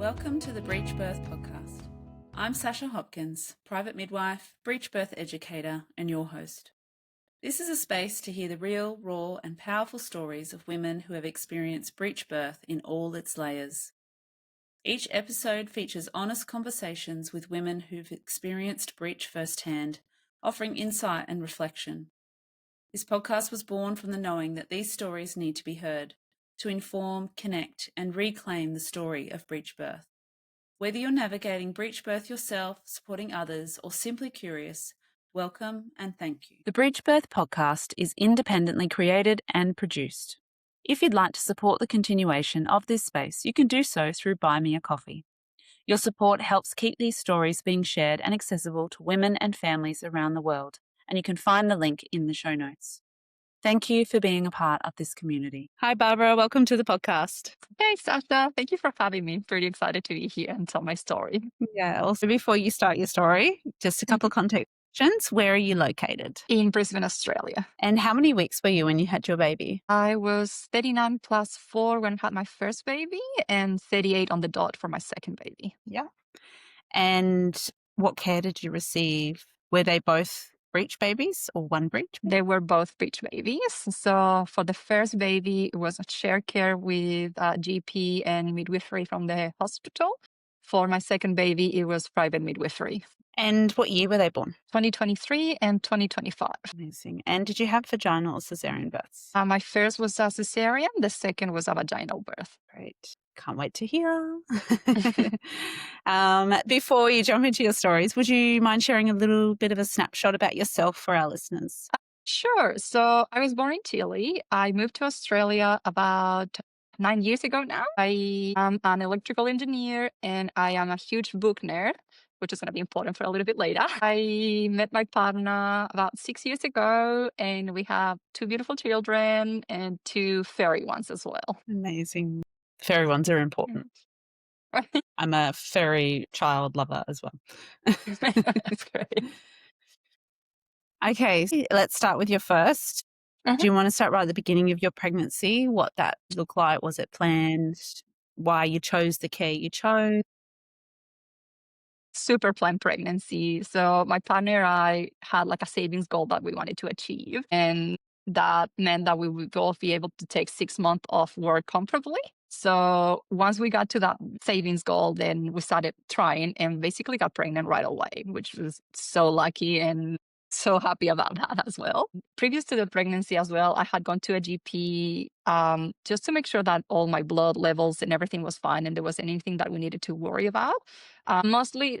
Welcome to the Breech Birth podcast. I'm Sasha Hopkins, private midwife, breech birth educator, and your host. This is a space to hear the real, raw, and powerful stories of women who have experienced breech birth in all its layers. Each episode features honest conversations with women who've experienced breech firsthand, offering insight and reflection. This podcast was born from the knowing that these stories need to be heard to inform, connect, and reclaim the story of breech birth. Whether you're navigating breech birth yourself, supporting others, or simply curious, welcome and thank you. The Breech Birth podcast is independently created and produced. If you'd like to support the continuation of this space, you can do so through Buy Me a Coffee. Your support helps keep these stories being shared and accessible to women and families around the world, and you can find the link in the show notes. Thank you for being a part of this community. Hi, Barbara. Welcome to the podcast. Hey, Sasha. Thank you for having me. Pretty excited to be here and tell my story. Yeah. Also, before you start your story, just a couple of context questions. Where are you located? In Brisbane, Australia. And how many weeks were you when you had your baby? I was 39 plus 4 when I had my first baby and 38 on the dot for my second baby. Yeah. And what care did you receive? Were they both breech babies or one breech? They were both breech babies. So for the first baby, it was a shared care with a GP and midwifery from the hospital. For my second baby, it was private midwifery. And what year were they born? 2023 and 2025. Amazing. And did you have vaginal or cesarean births? My first was a cesarean. The second was a vaginal birth. Great. Can't wait to hear. Before you jump into your stories, would you mind sharing a little bit of a snapshot about yourself for our listeners? Sure. So I was born in Chile. I moved to Australia about 9 years ago now. I am an electrical engineer and I am a huge book nerd, which is going to be important for a little bit later. I met my partner about 6 years ago and we have 2 beautiful children and 2 furry ones as well. Amazing. Furry ones are important. I'm a furry child lover as well. That's great. Okay, let's start with your first. Do you want to start right at the beginning of your pregnancy? What that looked like? Was it planned? Why you chose the care you chose? Super planned pregnancy. So my partner and I had like a savings goal that we wanted to achieve. And that meant that we would both be able to take 6 months off work comfortably. So once we got to that savings goal, then we started trying and basically got pregnant right away, which was so lucky and so happy about that as well. Previous to the pregnancy as well, I had gone to a GP just to make sure that all my blood levels and everything was fine and there was anything that we needed to worry about. Mostly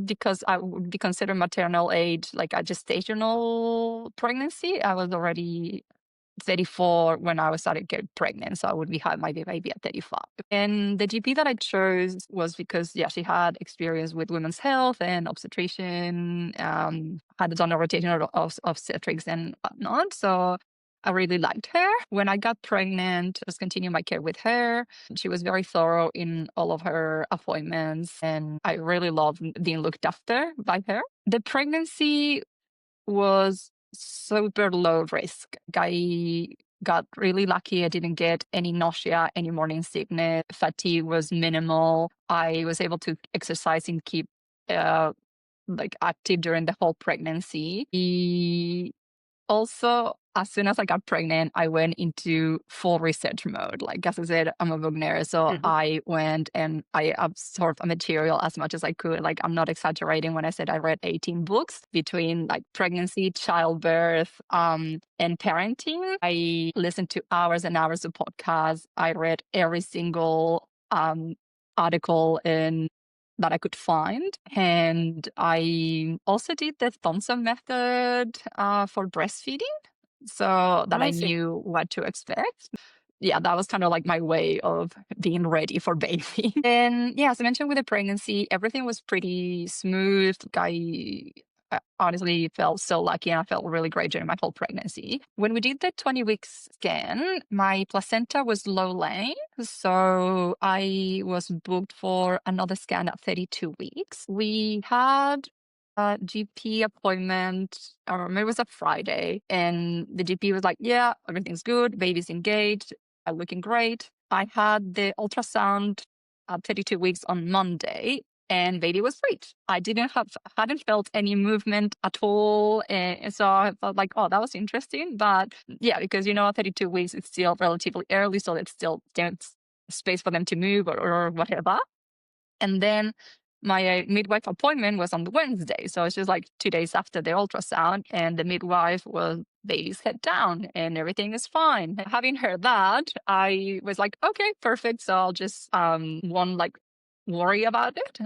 because I would be considered maternal age, like a gestational pregnancy. I was already 34 when I was started getting pregnant. So I would be having my baby at 35. And the GP that I chose was because, yeah, she had experience with women's health and obstetrician, had done a rotation of obstetrics and whatnot. So I really liked her. When I got pregnant, I just continued my care with her. She was very thorough in all of her appointments. And I really loved being looked after by her. The pregnancy was super low risk. I got really lucky. I didn't get any nausea, any morning sickness. Fatigue was minimal. I was able to exercise and keep like active during the whole pregnancy. Also, as soon as I got pregnant, I went into full research mode. Like, as I said, I'm a book nerd. So I went and I absorbed material as much as I could. Like, I'm not exaggerating when I said I read 18 books between like pregnancy, childbirth, and parenting. I listened to hours and hours of podcasts. I read every single article in that I could find. And I also did the thumbs up method for breastfeeding so that I knew what to expect. Yeah, that was kind of like my way of being ready for baby. And yeah, as I mentioned with the pregnancy, everything was pretty smooth. I honestly felt so lucky and I felt really great during my whole pregnancy. When we did the 20 weeks scan, my placenta was low laying. So I was booked for another scan at 32 weeks. We had a GP appointment, I remember it was a Friday, and the GP was like, yeah, everything's good, baby's engaged, I'm looking great. I had the ultrasound at 32 weeks on Monday, and baby was breech. I hadn't felt any movement at all, and so I felt like, oh, that was interesting. But yeah, because at 32 weeks it's still relatively early, so it's still there's space for them to move or whatever. And then my midwife appointment was on the Wednesday. So it's just like 2 days after the ultrasound, and the midwife was baby's head down and everything is fine. Having heard that, I was like, okay, perfect. So I'll just won't like worry about it.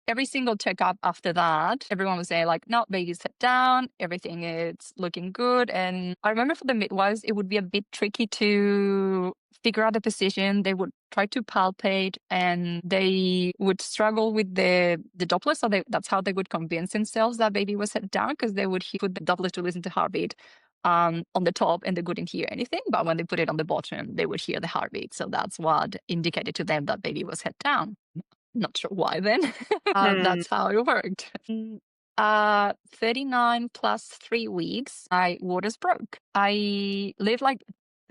Every single checkup after that, everyone was saying like, no, baby's head down, everything is looking good. And I remember for the midwives, it would be a bit tricky to figure out the position. They would try to palpate and they would struggle with the Doppler. So that's how they would convince themselves that baby was head down, because they would put the Doppler to listen to heartbeat on the top and they wouldn't hear anything. But when they put it on the bottom, they would hear the heartbeat. So that's what indicated to them that baby was head down. Not sure why then. That's how it worked. 39 plus 3 weeks, my waters broke. I live like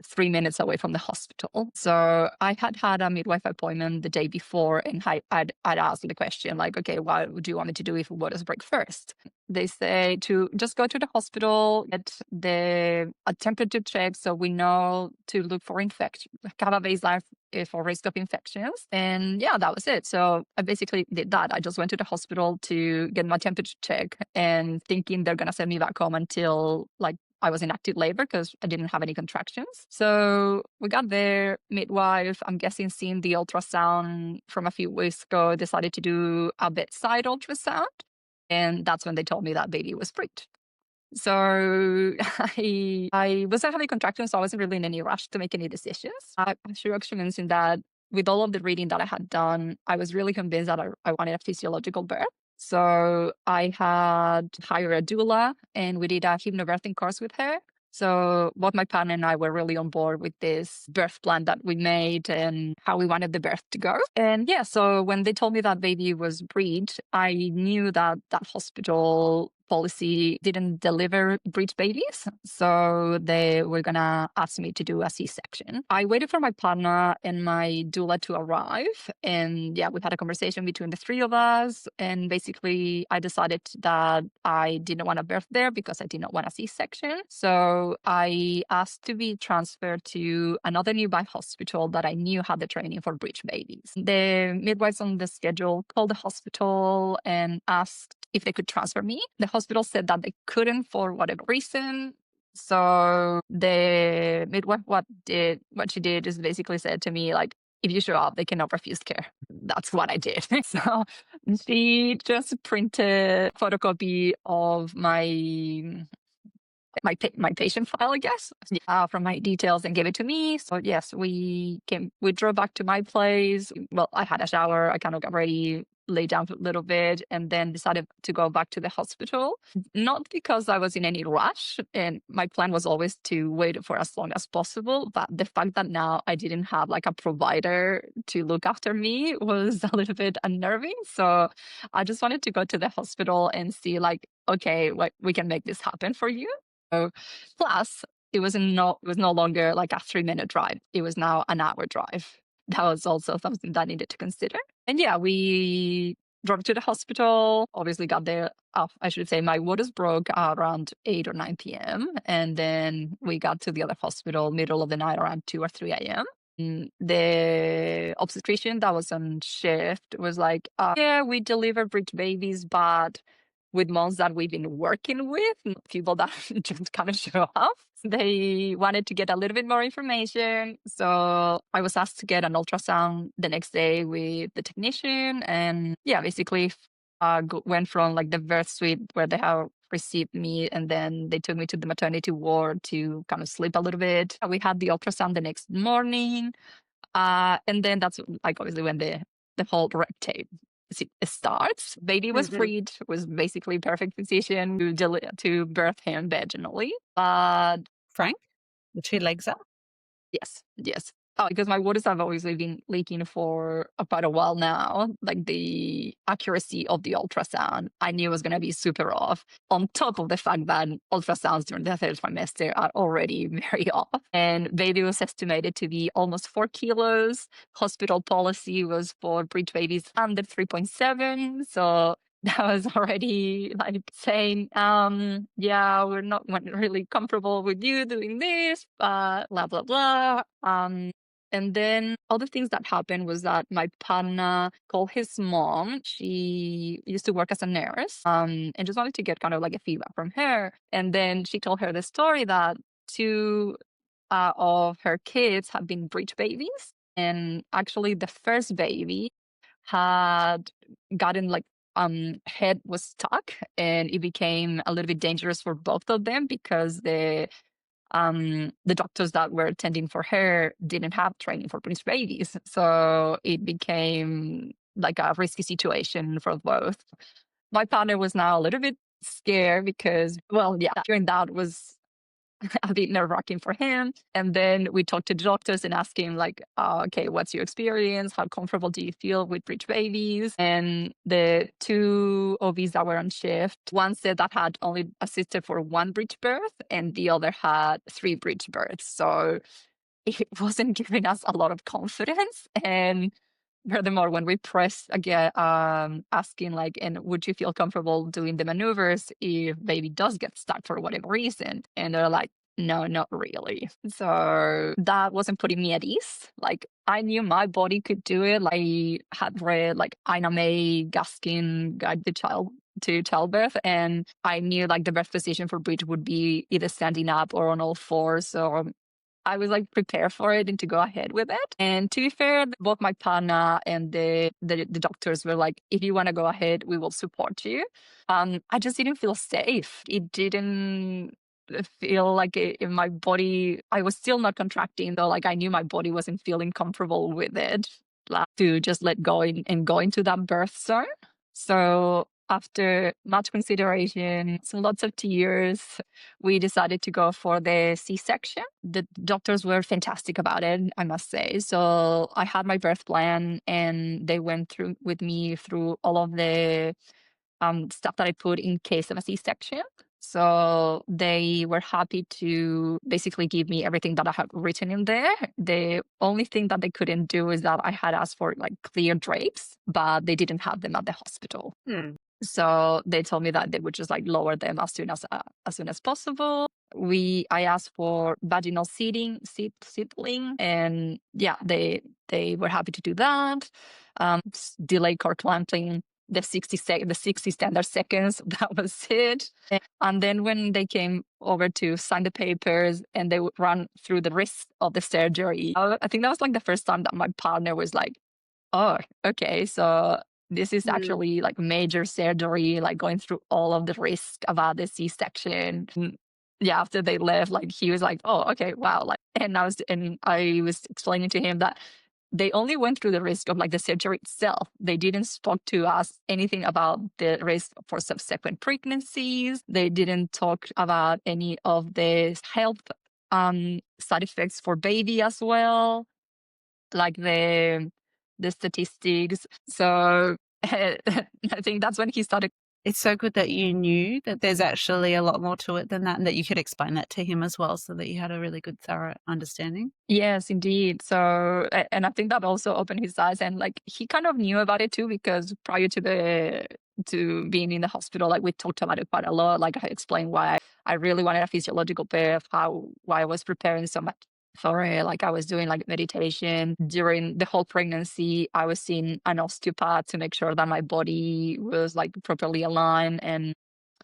3 minutes away from the hospital. So I had a midwife appointment the day before, and I'd asked the question like, okay, what would you want me to do if waters break first? They say to just go to the hospital, get a temperature check so we know to look for infection, have a baseline for risk of infections. And yeah, that was it. So I basically did that. I just went to the hospital to get my temperature check and thinking they're going to send me back home until like I was in active labor because I didn't have any contractions. So we got there, midwife, I'm guessing seeing the ultrasound from a few weeks ago, decided to do a bedside ultrasound. And that's when they told me that baby was breech. So I wasn't having contractions, so I wasn't really in any rush to make any decisions. I should actually mention that with all of the reading that I had done, I was really convinced that I wanted a physiological birth. So I had hired a doula and we did a hypnobirthing course with her. So both my partner and I were really on board with this birth plan that we made and how we wanted the birth to go. And yeah, so when they told me that baby was breech, I knew that that hospital policy didn't deliver breech babies. So they were going to ask me to do a C-section. I waited for my partner and my doula to arrive. And yeah, we had a conversation between the three of us. And basically, I decided that I didn't want to birth there because I did not want a C-section. So I asked to be transferred to another nearby hospital that I knew had the training for breech babies. The midwives on the schedule called the hospital and asked if they could transfer me. The hospital said that they couldn't for whatever reason. So the midwife, what she did is basically said to me, like, if you show up, they cannot refuse care. That's what I did. So she just printed photocopy of my patient file, I guess, from my details and gave it to me. So yes, we drove back to my place. Well, I had a shower. I kind of got ready, lay down a little bit, and then decided to go back to the hospital. Not because I was in any rush, and my plan was always to wait for as long as possible. But the fact that now I didn't have like a provider to look after me was a little bit unnerving. So I just wanted to go to the hospital and see like, okay, we can make this happen for you. So, plus, it was no longer like a 3-minute drive. It was now an hour drive. That was also something that I needed to consider. And yeah, we drove to the hospital, obviously got there. I should say my waters broke around 8 or 9 p.m. And then we got to the other hospital middle of the night around 2 or 3 a.m. The obstetrician that was on shift was like, yeah, we deliver breech babies, but with moms that we've been working with, not people that just kind of show up. They wanted to get a little bit more information. So I was asked to get an ultrasound the next day with the technician. And yeah, basically went from like the birth suite where they have received me, and then they took me to the maternity ward to kind of sleep a little bit. We had the ultrasound the next morning. And then that's like obviously when the whole red tape starts. Baby was freed, was basically perfect position to birth him vaginally. But Frank, the two legs up. yes. Oh, because my waters have obviously been leaking for quite a while now. Like the accuracy of the ultrasound, I knew was going to be super off. On top of the fact that ultrasounds during the third trimester are already very off. And baby was estimated to be almost 4 kilos. Hospital policy was for breech babies under 3.7. So that was already like saying, yeah, we're not really comfortable with you doing this, but blah, blah, blah. And then other things that happened was that my partner called his mom. She used to work as a nurse, and just wanted to get kind of like a feedback from her. And then she told her the story that two of her kids had been breech babies. And actually the first baby had gotten like head was stuck, and it became a little bit dangerous for both of them because the doctors that were attending for her didn't have training for breech babies. So it became like a risky situation for both. My partner was now a little bit scared because, well, yeah, during that was a bit nerve-wracking for him. And then we talked to the doctors and asked him, like, okay, what's your experience? How comfortable do you feel with breech babies? And the two OBs that were on shift, one said that had only assisted for one breech birth, and the other had 3 breech births. So it wasn't giving us a lot of confidence. And furthermore, when we pressed again, asking like, and would you feel comfortable doing the maneuvers if baby does get stuck for whatever reason? And they're like, no, not really. So that wasn't putting me at ease. Like I knew my body could do it. Like, I had read like Ina May Gaskin Guide the Child to Childbirth, and I knew like the birth position for breech would be either standing up or on all fours. So I was like prepared for it and to go ahead with it. And to be fair, both my partner and the doctors were like, if you want to go ahead, we will support you. I just didn't feel safe. It didn't feel like in my body, I was still not contracting though. Like I knew my body wasn't feeling comfortable with it, like, to just let go and go into that birth zone. So after much consideration, so lots of tears, we decided to go for the C-section. The doctors were fantastic about it, I must say. So I had my birth plan, and they went through with me through all of the stuff that I put in case of a C-section. So they were happy to basically give me everything that I had written in there. The only thing that they couldn't do is that I had asked for like clear drapes, but they didn't have them at the hospital. So they told me that they would just like lower them as soon as possible. I asked for vaginal seedling, and yeah, they were happy to do that. Delay cord clamping, the 60 standard seconds. That was it. And then when they came over to sign the papers and they would run through the risks of the surgery, I think that was like the first time that my partner was like, oh, okay, so this is actually like major surgery, like going through all of the risk about the C-section. Yeah, after they left, like he was like, oh, okay, wow. Like, and I was explaining to him that they only went through the risk of like the surgery itself. They didn't spoke to us anything about the risk for subsequent pregnancies. They didn't talk about any of the health side effects for baby as well, like the statistics. So I think that's when he started. It's so good that you knew that there's actually a lot more to it than that, and that you could explain that to him as well, so that you had a really good, thorough understanding. Yes, indeed. So, and I think that also opened his eyes, and like he kind of knew about it too, because prior to being in the hospital, like we talked about it quite a lot. Like I explained why I really wanted a physiological birth, why I was preparing so much for it. Like I was doing like meditation during the whole pregnancy. I was seeing an osteopath to make sure that my body was like properly aligned. And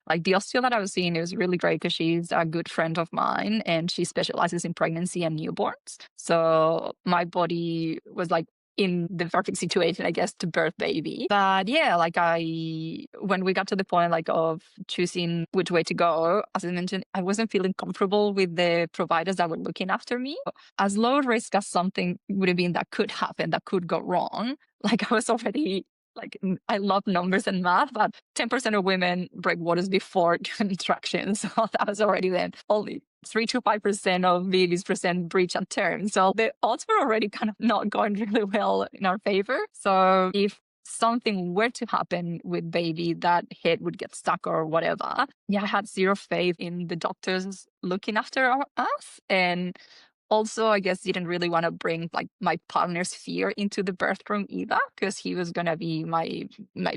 like the osteo that I was seeing, it was really great because she's a good friend of mine and she specializes in pregnancy and newborns. So my body was like in the perfect situation, I guess, to birth baby. But yeah, like when we got to the point like of choosing which way to go, as I mentioned, I wasn't feeling comfortable with the providers that were looking after me. As low risk as something would have been that could happen, that could go wrong, like I was already like, I love numbers and math, but 10% of women break waters before contractions. So that was already then only 3 to 5% of babies present breech at term. So the odds were already kind of not going really well in our favor. So if something were to happen with baby, that head would get stuck or whatever. Yeah, I had zero faith in the doctors looking after us. And also, I guess, didn't really want to bring like my partner's fear into the birth room either, because he was going to be my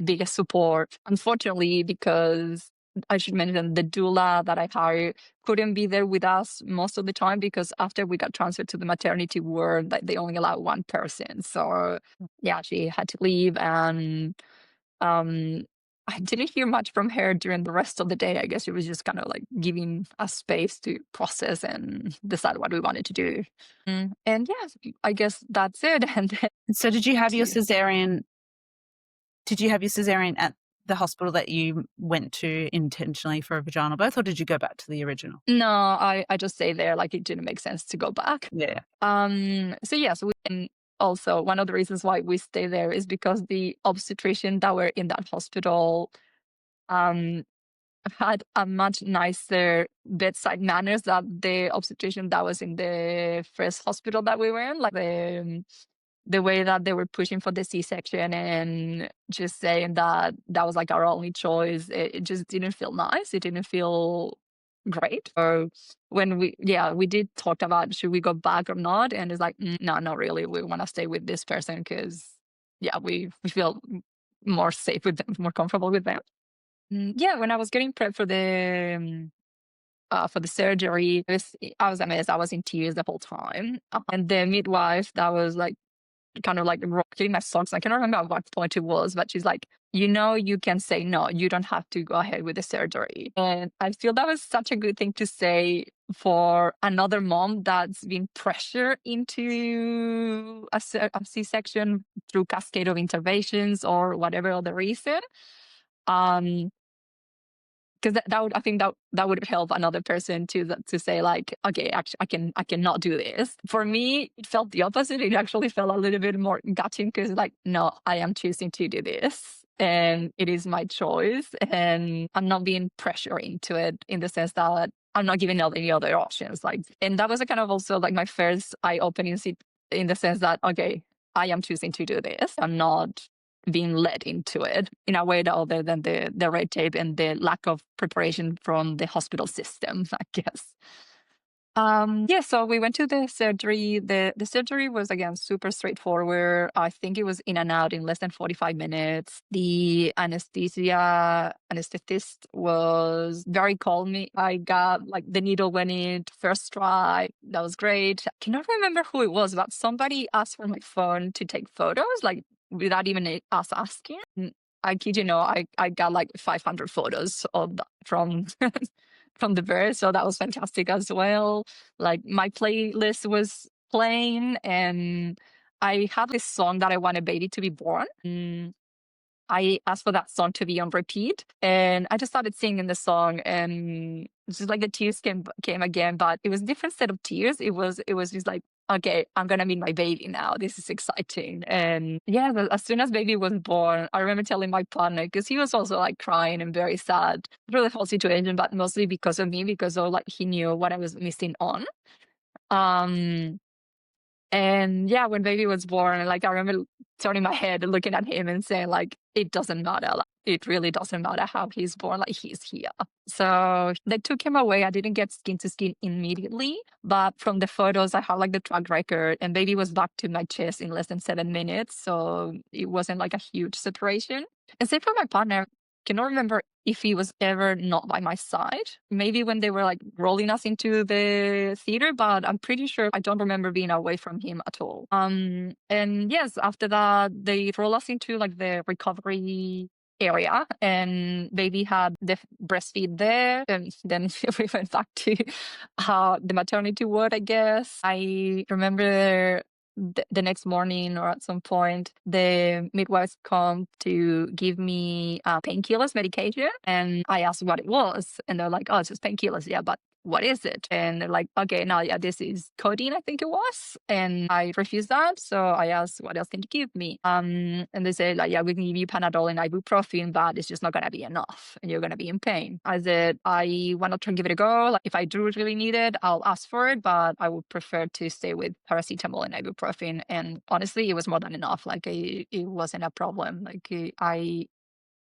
biggest support. Unfortunately, because I should mention the doula that I hired couldn't be there with us most of the time, because after we got transferred to the maternity ward, like, they only allow one person. So yeah, she had to leave, and I didn't hear much from her during the rest of the day. I guess she was just kind of like giving us space to process and decide what we wanted to do. And yeah, I guess that's it. And then So did you have your cesarean? Did you have your cesarean at the hospital that you went to intentionally for a vaginal birth, or did you go back to the original? no, I just stayed there. Like, it didn't make sense to go back. Yeah. So yeah, and also one of the reasons why we stay there is because the obstetrician that were in that hospital had a much nicer bedside manners than the obstetrician that was in the first hospital that we were in. Like, the way that they were pushing for the C-section and just saying that that was like our only choice, it just didn't feel nice. It didn't feel great. So when we did talk about should we go back or not, and it's like, no, not really. We want to stay with this person because we feel more safe with them, more comfortable with them. When I was getting prepped for the surgery, I was a mess. I was in tears the whole time, and the midwife that was like kind of like rocking my socks. I cannot remember at what point it was, but she's like, you can say no. You don't have to go ahead with the surgery. And I feel that was such a good thing to say for another mom that's been pressured into a C-section through cascade of interventions or whatever other reason. Because I think that would help another person to say like, okay, actually I cannot do this. For me, it felt the opposite. It actually felt a little bit more gutting, because like, no, I am choosing to do this, and it is my choice, and I'm not being pressured into it, in the sense that I'm not giving out any other options. Like, and that was a kind of also like my first eye-opening in the sense that, okay, I am choosing to do this. I'm not being led into it in a way that other than the red tape and the lack of preparation from the hospital system, I guess. So we went to the surgery. The surgery was, again, super straightforward. I think it was in and out in less than 45 minutes. The anesthetist was very calming. I got like the needle went in first try. That was great. I cannot remember who it was, but somebody asked for my phone to take photos, like without even us asking. I kid you not, I got like 500 photos from from the birth, so that was fantastic as well. Like, my playlist was playing, and I had this song that I wanted baby to be born. I asked for that song to be on repeat, and I just started singing the song, and it's just like the tears came again, but it was a different set of tears. It was just like, okay, I'm gonna meet my baby now. This is exciting. And as soon as baby was born, I remember telling my partner, because he was also like crying and very sad through the whole situation, but mostly because of me, because of like he knew what I was missing on. And when baby was born, like, I remember turning my head and looking at him and saying, like, it doesn't matter. Like, it really doesn't matter how he's born. Like, he's here. So they took him away. I didn't get skin to skin immediately, but from the photos, I have like the track record, and baby was back to my chest in less than 7 minutes. So it wasn't like a huge separation. And same for my partner. Cannot remember if he was ever not by my side. Maybe when they were like rolling us into the theater, but I'm pretty sure I don't remember being away from him at all. And yes, after that, they roll us into like the recovery area, and baby had the breastfeed there, and then we went back to the maternity ward, I guess. I remember the next morning, or at some point, the midwives come to give me painkillers medication, and I asked what it was, and they're like, oh, it's just painkillers. Yeah, but what is it? And they're like, okay, now, yeah, this is codeine, I think it was. And I refused that. So I asked, what else can you give me? And they said, like, yeah, we can give you Panadol and ibuprofen, but it's just not going to be enough. And you're going to be in pain. I said, I want to try and give it a go. Like, if I do really need it, I'll ask for it, but I would prefer to stay with paracetamol and ibuprofen. And honestly, it was more than enough. Like, it wasn't a problem. Like,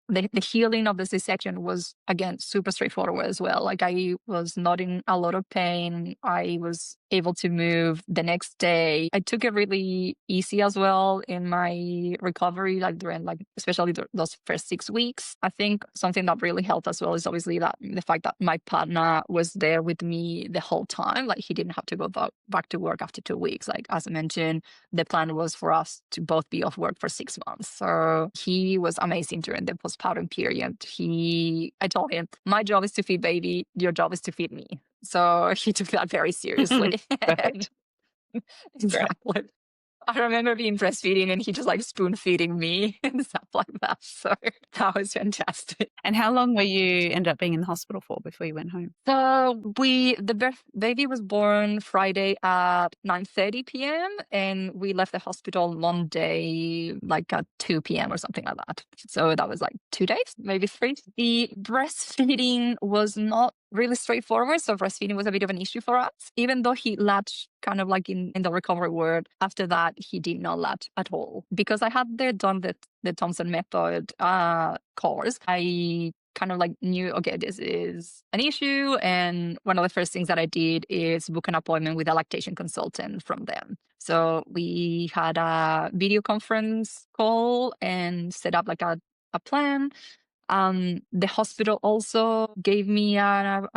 the healing of the C-section was, again, super straightforward as well. Like, I was not in a lot of pain. I was able to move the next day. I took it really easy as well in my recovery, like during, like, especially those first 6 weeks. I think something that really helped as well is obviously that the fact that my partner was there with me the whole time. Like, he didn't have to go back to work after 2 weeks. Like, as I mentioned, the plan was for us to both be off work for 6 months. So he was amazing during the postpartum period. I told him, my job is to feed baby, your job is to feed me. So he took that very seriously. Perfect. Exactly. I remember being breastfeeding and he just like spoon feeding me and stuff like that. So that was fantastic. And how long were you end up being in the hospital for before you went home? So baby was born Friday at 9:30 p.m. and we left the hospital Monday like at 2 p.m. or something like that. So that was like 2 days, maybe 3. The breastfeeding was not really straightforward. So breastfeeding was a bit of an issue for us, even though he latched kind of like in the recovery ward. After that, he did not latch at all because I had done the Thompson method course. I kind of like knew, okay, this is an issue. And one of the first things that I did is book an appointment with a lactation consultant from them. So we had a video conference call and set up like a plan. The hospital also gave me a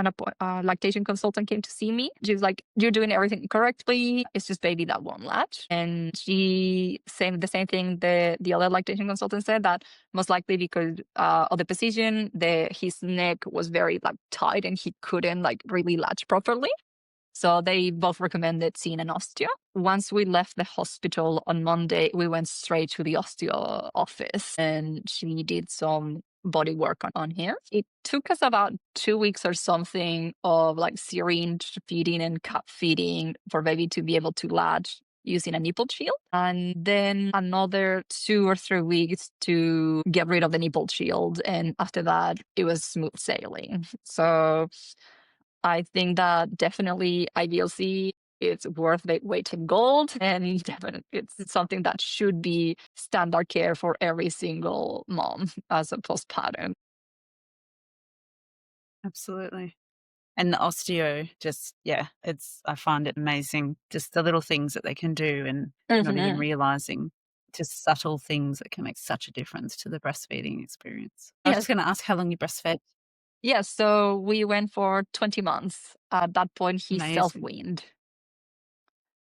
lactation consultant came to see me. She was like, you're doing everything correctly. It's just baby that won't latch. And she said the same thing the other lactation consultant said, that most likely because of the position, his neck was very like tight and he couldn't like really latch properly. So they both recommended seeing an osteo. Once we left the hospital on Monday, we went straight to the osteo office and she did some body work on him. It took us about 2 weeks or something of like syringe feeding and cup feeding for baby to be able to latch using a nipple shield. And then another 2 or 3 weeks to get rid of the nipple shield. And after that, it was smooth sailing. So I think that definitely IVLC is worth the weight in gold, and definitely it's something that should be standard care for every single mom as a postpartum. Absolutely. And the osteo, just, yeah, I find it amazing. Just the little things that they can do and not even realizing, just subtle things that can make such a difference to the breastfeeding experience. I was just going to ask how long you breastfed. Yes, so we went for 20 months. At that point, he Amazing. self-weaned.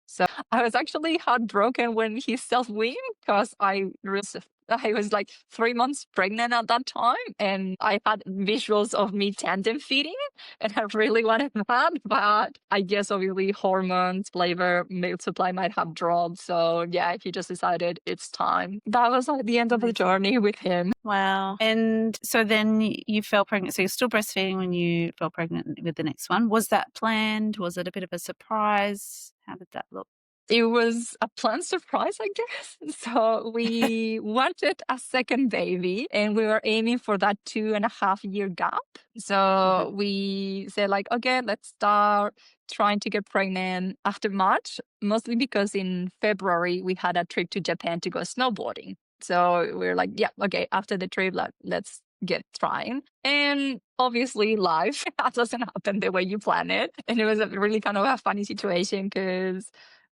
So I was actually heartbroken when he self-weaned because I was like 3 months pregnant at that time and I had visuals of me tandem feeding and I really wanted that. But I guess obviously hormones, flavor, milk supply might have dropped. So yeah, he just decided it's time. That was like the end of the journey with him. Wow. And so then you fell pregnant. So you're still breastfeeding when you fell pregnant with the next one. Was that planned? Was it a bit of a surprise? How did that look? It was a planned surprise, I guess. So we wanted a second baby and we were aiming for that 2.5 year gap. So we said like, okay, let's start trying to get pregnant after March, mostly because in February we had a trip to Japan to go snowboarding. So we were like, yeah, okay, after the trip, let's get trying. And obviously life doesn't happen the way you plan it. And it was a really kind of a funny situation because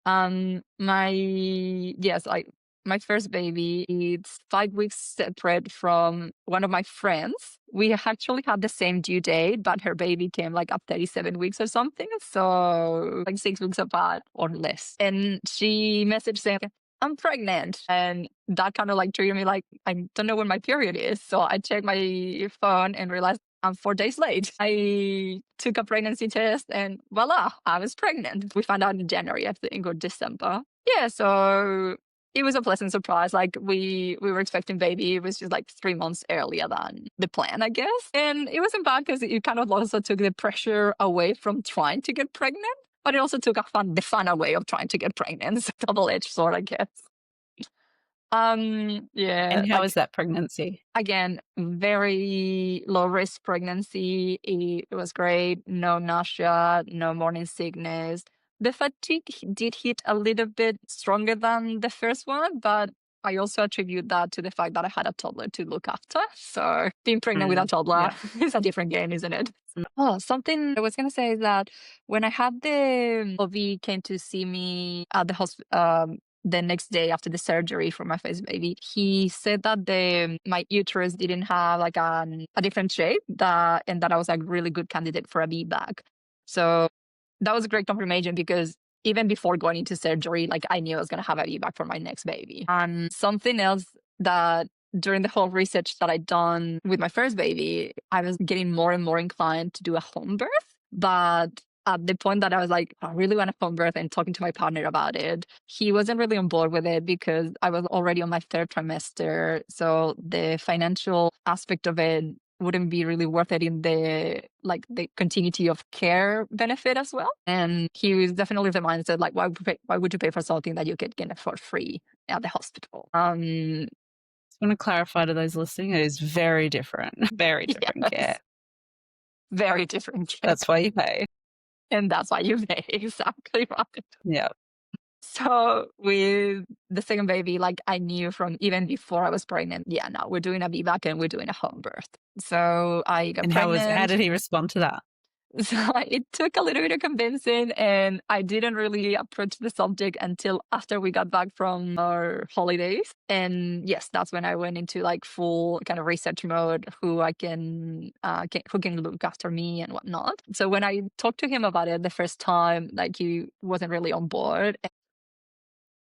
my first baby, it's 5 weeks separate from one of my friends. We actually had the same due date, but her baby came like at 37 weeks or something. So like 6 weeks apart or less. And she messaged saying, I'm pregnant. And that kind of like triggered me like, I don't know when my period is. So I checked my phone and realized I'm 4 days late. I took a pregnancy test and voila, I was pregnant. We found out in January, I think, or December. Yeah, so it was a pleasant surprise. Like we were expecting baby. It was just like 3 months earlier than the plan, I guess. And it wasn't bad because it kind of also took the pressure away from trying to get pregnant, but it also took the fun away of trying to get pregnant. It's a double-edged sword, I guess. Yeah, And how was that pregnancy? again, very low risk pregnancy. It was great. No nausea, no morning sickness. The fatigue did hit a little bit stronger than the first one, but I also attribute that to the fact that I had a toddler to look after. So being pregnant with a toddler is a different game, isn't it? Oh, something I was gonna say is that when I had the OV came to see me at the hospital, the next day after the surgery for my first baby, he said that my uterus didn't have like a different shape, and that I was like really good candidate for a VBAC. So that was a great confirmation because even before going into surgery, like I knew I was gonna have a VBAC for my next baby. And something else that during the whole research that I'd done with my first baby, I was getting more and more inclined to do a home birth. But at the point that I was like, I really want a home birth and talking to my partner about it, he wasn't really on board with it because I was already on my third trimester. So the financial aspect of it wouldn't be really worth it in the continuity of care benefit as well. And he was definitely of the mindset like, why would you pay for something that you could get for free at the hospital? I want to clarify to those listening, it is very different, very different care. Very different care. That's why you pay. And that's why you pay. Exactly right. Yeah. So with the second baby, like I knew from even before I was pregnant, yeah, no, we're doing a VBAC and we're doing a home birth. So I got And pregnant. how did he respond to that? So it took a little bit of convincing, and I didn't really approach the subject until after we got back from our holidays. And yes, that's when I went into like full kind of research mode, who who can look after me and whatnot. So when I talked to him about it the first time, like he wasn't really on board.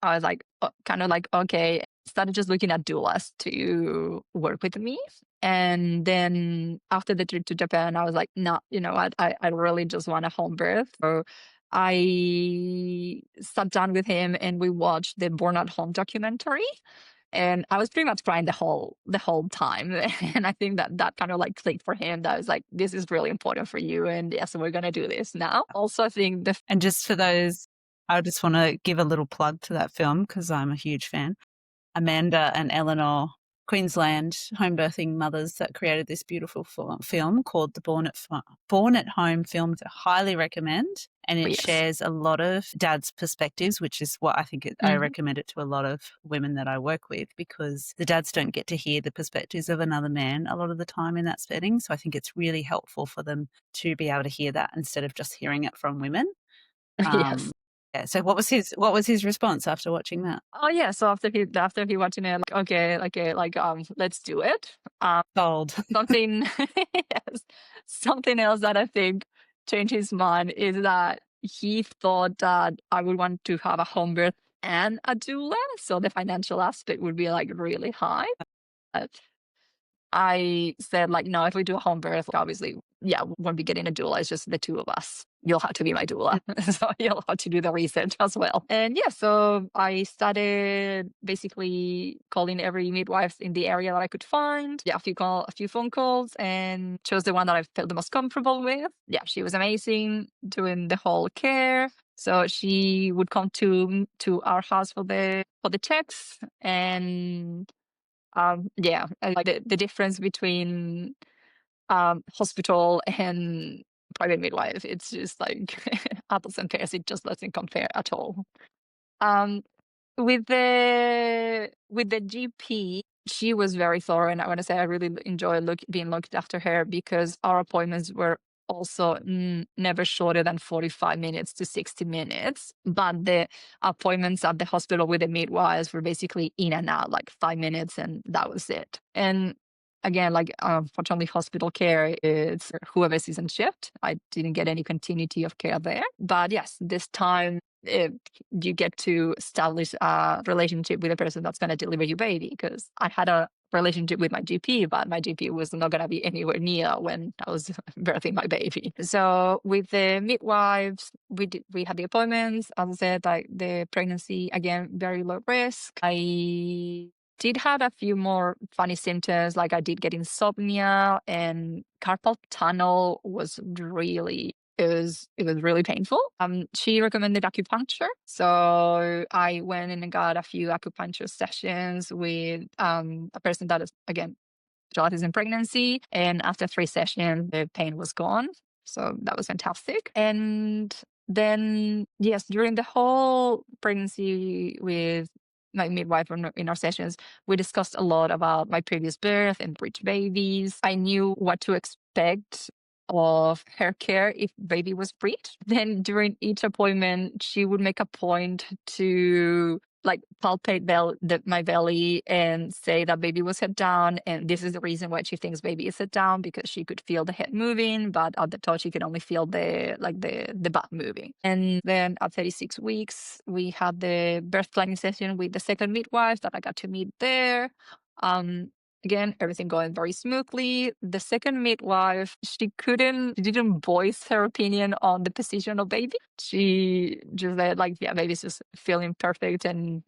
I was like, kind of like, okay. Started just looking at doulas to work with me. And then after the trip to Japan, I was like, no, you know what? I really just want a home birth. So I sat down with him and we watched the Born at Home documentary. And I was pretty much crying the whole time. And I think that kind of like clicked for him. That was like, this is really important for you. And yes, we're going to do this now. Also, I think And just for those, I just want to give a little plug to that film because I'm a huge fan. Amanda and Eleanor, Queensland home birthing mothers that created this beautiful film called the Born at Home film to highly recommend. And it shares a lot of dads' perspectives, which is what I think I recommend it to a lot of women that I work with because the dads don't get to hear the perspectives of another man a lot of the time in that setting. So I think it's really helpful for them to be able to hear that instead of just hearing it from women. Yes. Yeah. So what was his response after watching that? Oh yeah. So after he watching it, like, okay, let's do it. Sold. Something yes. Something else that I think changed his mind is that he thought that I would want to have a home birth and a doula, so the financial aspect would be like really high. I said like, no, if we do a home birth, obviously, yeah, we won't be getting a doula. It's just the two of us. You'll have to be my doula. So you'll have to do the research as well. And yeah, so I started basically calling every midwife in the area that I could find. Yeah, a few phone calls and chose the one that I felt the most comfortable with. Yeah, she was amazing doing the whole care. So she would come to our house for the checks and yeah, I like the difference between hospital and private midwife. It's just like apples and pears. It just doesn't compare at all. Um, with the GP, she was very thorough, and I want to say I really enjoy being looked after her because our appointments were also never shorter than 45 minutes to 60 minutes. But the appointments at the hospital with the midwives were basically in and out, like 5 minutes, and that was it. And again, like unfortunately, hospital care is whoever's is on shift. I didn't get any continuity of care there. But yes, this time you get to establish a relationship with the person that's going to deliver your baby because I had a relationship with my GP, but my GP was not going to be anywhere near when I was birthing my baby. So with the midwives, we had the appointments. As I said, like the pregnancy, again, very low risk. I did have a few more funny symptoms, like I did get insomnia, and carpal tunnel was really it was really painful. She recommended acupuncture, so I went in and got a few acupuncture sessions with a person that is, again, specializes in pregnancy, and after 3 sessions, the pain was gone. So that was fantastic. And then, yes, during the whole pregnancy with my midwife in our sessions, we discussed a lot about my previous birth and breech babies. I knew what to expect of her care if baby was breech. Then during each appointment, she would make a point to like palpate my belly and say that baby was head down, and this is the reason why she thinks baby is head down, because she could feel the head moving, but at the top she could only feel the butt moving. And then at 36 weeks, we had the birth planning session with the second midwife that I got to meet there. Again, everything going very smoothly. The second midwife, she didn't voice her opinion on the position of baby. She just said, like, yeah, baby's just feeling perfect and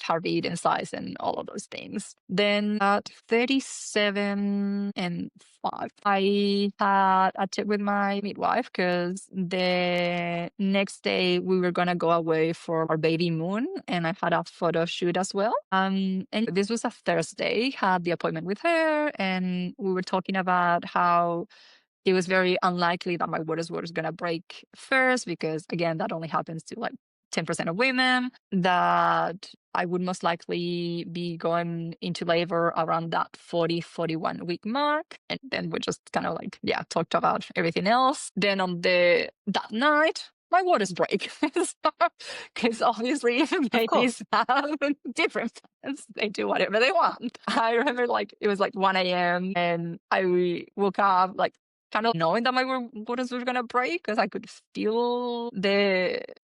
heartbeat and size and all of those things. Then at 37 and 5, I had a chat with my midwife because the next day we were going to go away for our baby moon, and I had a photo shoot as well. And this was a Thursday, had the appointment with her, and we were talking about how it was very unlikely that my waters was going to break first, because again, that only happens to like 10% of women, that I would most likely be going into labor around that 41 week mark. And then we just kind of like, yeah, talked about everything else. Then that night, my waters break. Because obviously babies have different plans. They do whatever they want. I remember like it was like 1 a.m. and I woke up like kind of knowing that my waters were going to break, because I could feel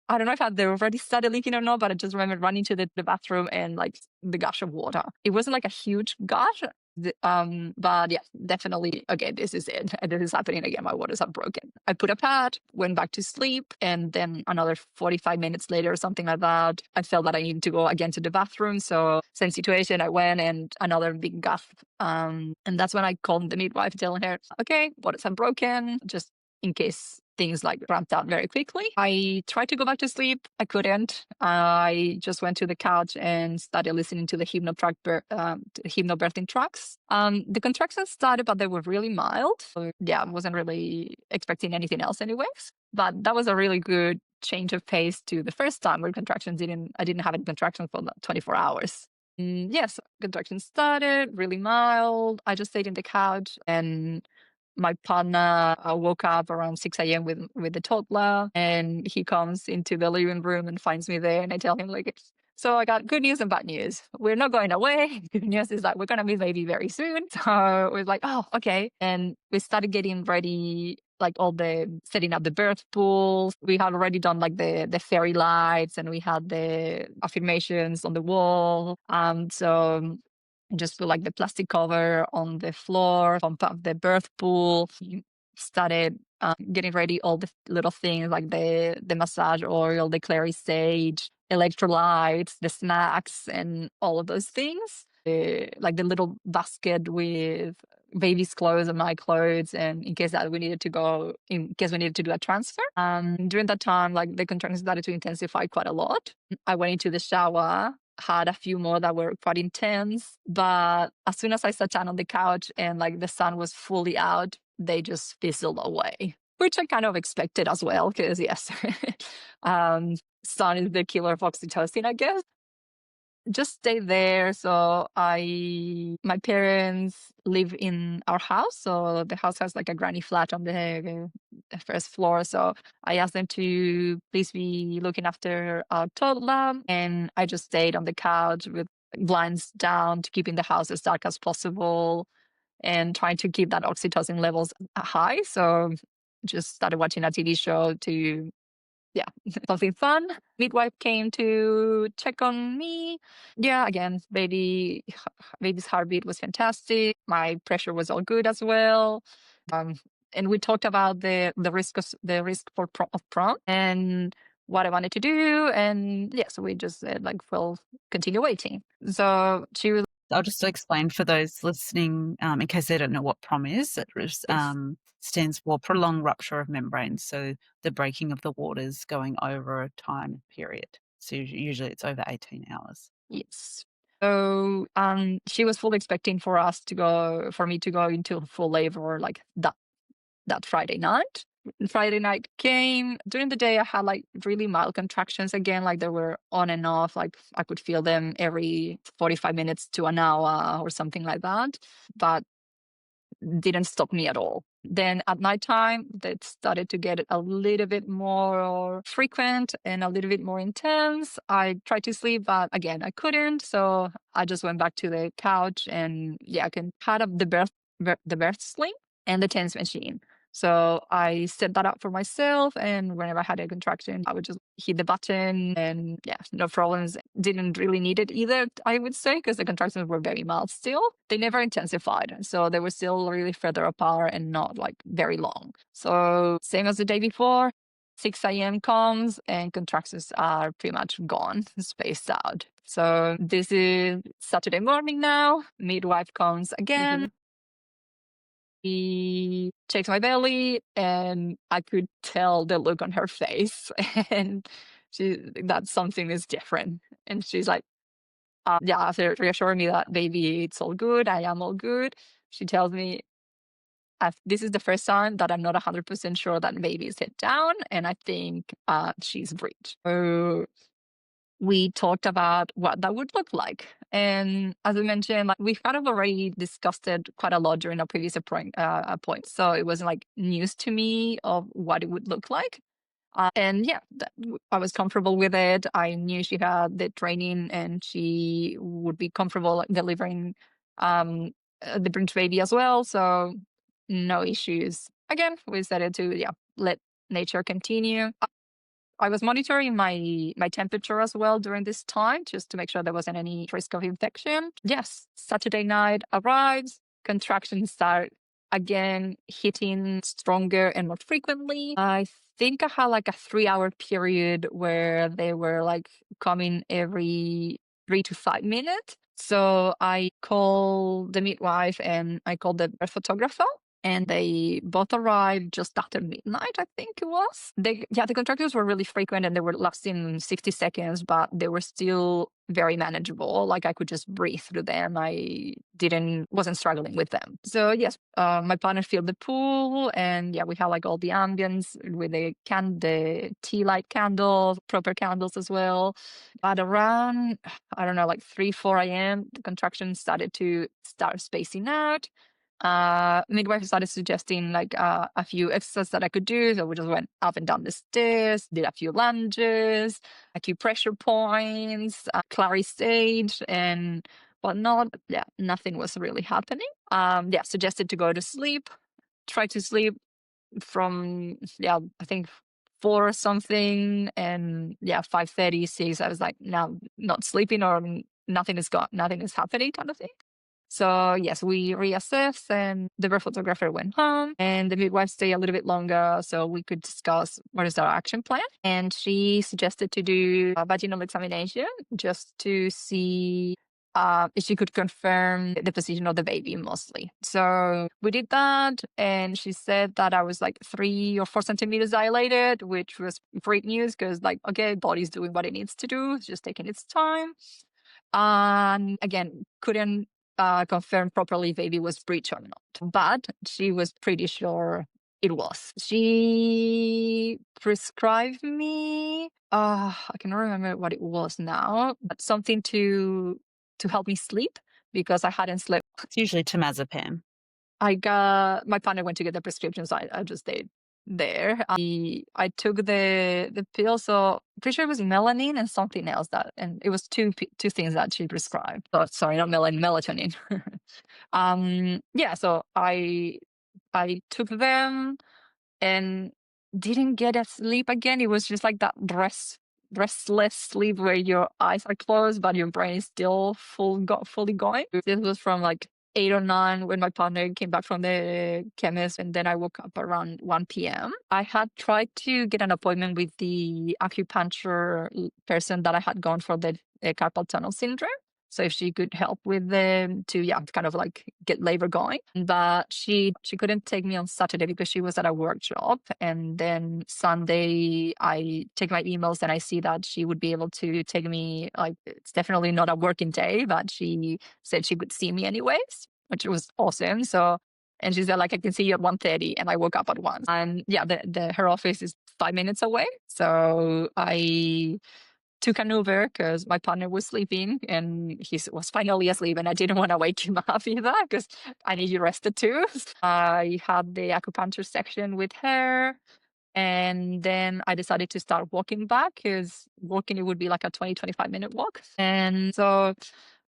I don't know if they already started leaking or not, but I just remember running to the bathroom and like the gush of water. It wasn't like a huge gush. But yeah, definitely, okay, this is it. This is happening again. My waters have broken. I put a pad, went back to sleep, and then another 45 minutes later or something like that, I felt that I needed to go again to the bathroom. So same situation, I went, and another big gush. And that's when I called the midwife, telling her, okay, waters have broken, just in case things like ramped up very quickly. I tried to go back to sleep. I couldn't. I just went to the couch and started listening to the hypnobirthing tracks. The contractions started, but they were really mild. So yeah, I wasn't really expecting anything else anyways. But that was a really good change of pace to the first time where I didn't have any contractions for 24 hours. Yes, contractions started really mild. I just stayed in the couch, and my partner woke up around 6 a.m. with the toddler, and he comes into the living room and finds me there, and I tell him like, so I got good news and bad news. We're not going away. Good news is that we're going to be baby very soon. So we're like, oh, okay. And we started getting ready, like setting up the birth pools. We had already done like the fairy lights, and we had the affirmations on the wall. So just put like the plastic cover on the floor, pump up the birth pool. Started getting ready all the little things like the massage oil, the clary sage, electrolytes, the snacks, and all of those things. Like the little basket with baby's clothes and my clothes, and in case we needed to do a transfer. During that time, like the contractions started to intensify quite a lot. I went into the shower, had a few more that were quite intense, but as soon as I sat down on the couch and like the sun was fully out, they just fizzled away, which I kind of expected as well, because yes, sun is the killer of oxytocin, I guess. Just stay there. So my parents live in our house. So the house has like a granny flat on the first floor. So I asked them to please be looking after our toddler. And I just stayed on the couch with blinds down to keeping the house as dark as possible and trying to keep that oxytocin levels high. So just started watching a TV show to yeah, something fun. Midwife came to check on me. Yeah, again, baby's heartbeat was fantastic. My pressure was all good as well. Um, and we talked about the risk of prom and what I wanted to do. And yeah, so we just said like, we'll continue waiting. So she was. I'll just explain for those listening, in case they don't know what PROM is. It stands for prolonged rupture of membranes, so the breaking of the waters going over a time period. So usually it's over 18 hours. Yes. So she was fully expecting for me to go into full labor like that Friday night. Friday night came. During the day, I had like really mild contractions again, like they were on and off. Like I could feel them every 45 minutes to an hour or something like that. But didn't stop me at all. Then at nighttime, they started to get a little bit more frequent and a little bit more intense. I tried to sleep, but again, I couldn't. So I just went back to the couch and I can pad up the birth sling and the TENS machine. So I set that up for myself, and whenever I had a contraction, I would just hit the button, and no problems. Didn't really need it either, I would say, because the contractions were very mild still. They never intensified, so they were still really further apart and not like very long. So same as the day before, 6 a.m. comes and contractions are pretty much gone, spaced out. So this is Saturday morning now. Midwife comes again. She checks my belly, and I could tell the look on her face, and that something is different. And she's like, after reassuring me that baby, it's all good, I am all good, she tells me, this is the first time that I'm not 100% sure that baby is head down, and I think she's breech. So we talked about what that would look like. And as I mentioned, like we've kind of already discussed it quite a lot during our previous point. So it wasn't like news to me of what it would look like. And I was comfortable with it. I knew she had the training and she would be comfortable like, delivering the breech baby as well. So no issues. Again, we decided to let nature continue. I was monitoring my temperature as well during this time, just to make sure there wasn't any risk of infection. Yes, Saturday night arrives, contractions start again hitting stronger and more frequently. I think I had like a 3-hour period where they were like coming every 3 to 5 minutes. So I called the midwife and I called the birth photographer, and they both arrived just after midnight, I think it was. The contractions were really frequent and they were lasting 60 seconds, but they were still very manageable. Like I could just breathe through them. I wasn't struggling with them. So yes, my partner filled the pool, and we had like all the ambience with the tea light candles, proper candles as well. But around, I don't know, like 3, 4 a.m., the contractions started to start spacing out. Midwife started suggesting like a few exercises that I could do. So we just went up and down the stairs, did a few lunges, acupressure points, Clary stage, and whatnot. Nothing was really happening. Suggested to go to sleep. Try to sleep from I think 4 or something, and 5:30, 6. I was like, now not sleeping, or nothing is happening, kind of thing. So yes, we reassessed, and the birth photographer went home, and the midwife stayed a little bit longer so we could discuss what is our action plan. And she suggested to do a vaginal examination just to see if she could confirm the position of the baby mostly. So we did that, and she said that I was like 3 or 4 centimeters dilated, which was great news because like, okay, body's doing what it needs to do. It's just taking its time. And again, couldn't confirm properly if baby was breech or not, but she was pretty sure it was. She prescribed me, I cannot remember what it was now, but something to help me sleep because I hadn't slept. It's usually temazepam. My partner went to get the prescription, so I just stayed there. I took the pill, so pretty sure it was melanin and something else and it was two things that she prescribed. Oh, sorry, not melanin, melatonin. So I took them, and didn't get a sleep again. It was just like that restless sleep where your eyes are closed but your brain is still fully going. This was from like 8 or 9 when my partner came back from the chemist, and then I woke up around 1 p.m. I had tried to get an appointment with the acupuncture person that I had gone for the carpal tunnel syndrome. So if she could help with them to kind of like get labor going. But she couldn't take me on Saturday because she was at a workshop. And then Sunday I check my emails and I see that she would be able to take me, like, it's definitely not a working day, but she said she could see me anyways, which was awesome. So, and she said, like, I can see you at 1:30, and I woke up at 1. And yeah, her office is 5 minutes away. So I took an Uber because my partner was sleeping and he was finally asleep, and I didn't want to wake him up either because I need you rested too. I had the acupuncture section with her, and then I decided to start walking back because walking, it would be like a 20-25 minute walk. And so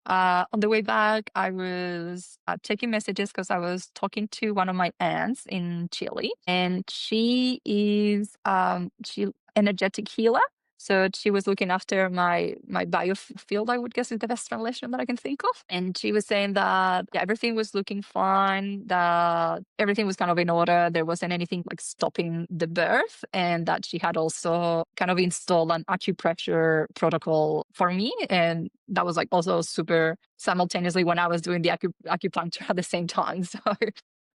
on the way back, I was checking messages because I was talking to one of my aunts in Chile, and she is she energetic healer. So she was looking after my biofield, I would guess is the best translation that I can think of. And she was saying that everything was looking fine, that everything was kind of in order. There wasn't anything like stopping the birth, and that she had also kind of installed an acupressure protocol for me. And that was like also super simultaneously when I was doing the acupuncture at the same time. So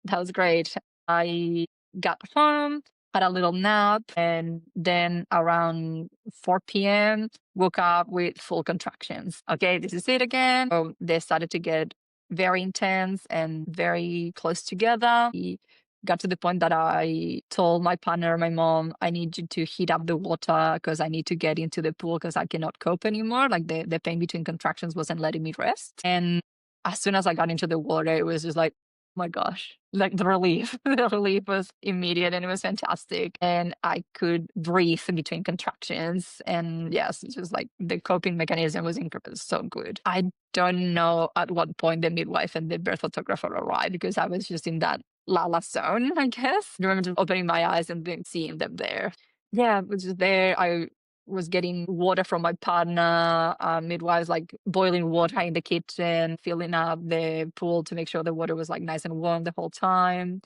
that was great. I got home, had a little nap, and then around 4 p.m. woke up with full contractions. Okay, this is it again. So they started to get very intense and very close together. We got to the point that I told my partner, my mom, I need you to heat up the water because I need to get into the pool because I cannot cope anymore. Like the pain between contractions wasn't letting me rest. And as soon as I got into the water, it was just like, my gosh, like the relief. The relief was immediate and it was fantastic. And I could breathe in between contractions. And yes, it's just like the coping mechanism was incredible, so good. I don't know at what point the midwife and the birth photographer arrived because I was just in that Lala zone, I guess. I remember just opening my eyes and seeing them there. Yeah, it was just there. I was getting water from my partner. Midwives like boiling water in the kitchen, filling up the pool to make sure the water was like nice and warm the whole time.